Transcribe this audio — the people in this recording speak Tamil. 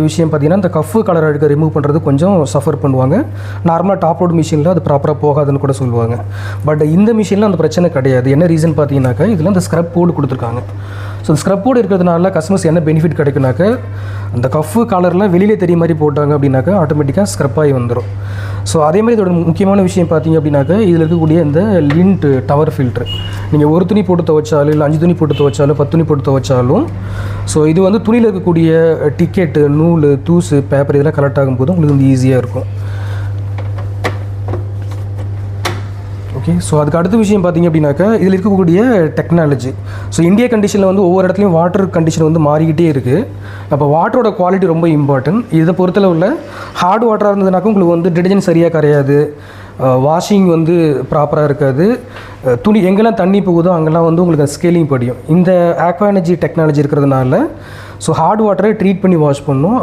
விஷயம் பார்த்தீங்கன்னா, இந்த கஃப் கலர் அழுக்க ரிமூவ் பண்ணுறது கொஞ்சம் சஃபர் பண்ணுவாங்க. நார்மலா டாப் லோட் மிஷினில் அது ப்ராப்பராக போகாதுன்னு கூட சொல்லுவாங்க. பட் இந்த மிஷினில் அந்த பிரச்சனை கிடையாது. என்ன ரீசன் பார்த்தீங்கன்னாக்கா, இதில் இந்த ஸ்க்ரப் போர்டு கொடுத்துருக்காங்க. ஸோ இந்த ஸ்க்ரப் போர்டு இருக்கிறதுனால கஸ்டமர்ஸ் என்ன பெனிஃபிட் கிடைக்குனாக்கா, அந்த கஃப் கலர்லாம் வெளியிலே தெரிய மாதிரி போட்டாங்க அப்படின்னாக்கா ஆட்டோமேட்டிக்காக ஸ்க்ரப் ஆகி வந்துடும். ஸோ அதேமாதிரி இதோட முக்கியமான விஷயம் பார்த்தீங்க அப்படின்னாக்கா, இதில் இருக்கக்கூடிய இந்த லிண்ட் டவர் ஃபில்ட்ரு நீங்கள் ஒரு துணி போட்டு துவைச்சாலும், இல்லை 5 துணி போட்டு துவைச்சாலும், 10 துணி போட்டு துவைச்சாலும், ஸோ இது வந்து துணியில் இருக்கக்கூடிய டிக்கெட்டு, நூல், தூசு, பேப்பர் இதெல்லாம் கலெக்ட் ஆகும்போது உங்களுக்கு வந்து ஈஸியாக இருக்கும். ஓகே, ஸோ அதுக்கு அடுத்த விஷயம் பார்த்தீங்க அப்படின்னாக்கா, இதில் இருக்கக்கூடிய டெக்னாலஜி. ஸோ இந்தியா கண்டிஷனில் வந்து ஒவ்வொரு இடத்துலையும் வாட்டர் கண்டிஷன் வந்து மாறிக்கிட்டே இருக்குது. அப்போ வாட்டரோட குவாலிட்டி ரொம்ப இம்பார்ட்டன்ட். இதை பொறுத்தளவில் ஹார்ட் வாட்டராக இருந்ததுனாக்கா உங்களுக்கு வந்து டிடர்ஜென்ட் சரியாக கரையாது, வாஷிங் வந்து ப்ராப்பராக இருக்காது, துணி எங்கெல்லாம் தண்ணி போகுதோ அங்கெல்லாம் வந்து உங்களுக்கு ஸ்கேலிங் படியும். இந்த ஆக்வா எனர்ஜி டெக்னாலஜி இருக்கிறதுனால ஸோ ஹார்ட் வாட்டரை ட்ரீட் பண்ணி வாஷ் பண்ணணும்.